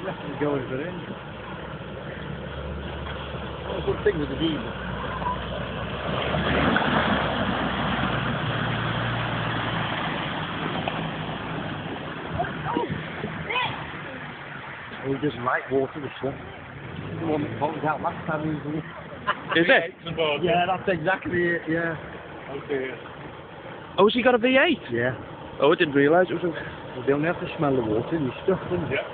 Definitely going for it. What a good thing with the diesel. He doesn't like water, this one. The one that bottled out last time usually. Is it? Yeah, that's exactly it, yeah. Okay. Oh, has he got a V8? Yeah. Oh, I didn't realise it was a... Well, they only have to smell the water and your stuff, don't they? Yeah.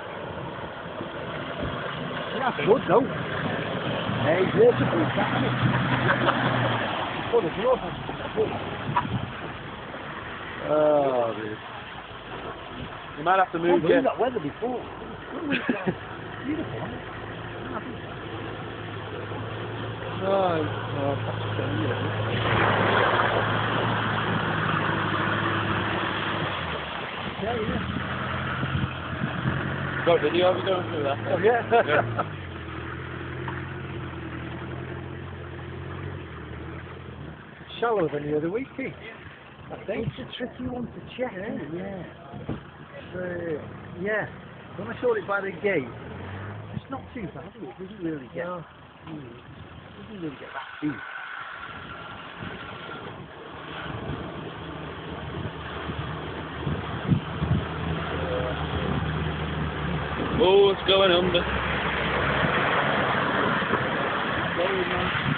Yeah, that's good though. Hey, waterproof, that, isn't it? It's good as well. Oh, dude. You might have to move I've it. that weather before. Beautiful, isn't it? Oh, that's yeah. Got video of you going through that? Oh, yeah. Shallower than the other week, eh? I think. It's a tricky one to check, isn't it? Yeah. Yeah. When I saw it by the gate, it's not too bad, is it? It doesn't really get... No. It doesn't really get that deep. Oh, it's going under. Going, man.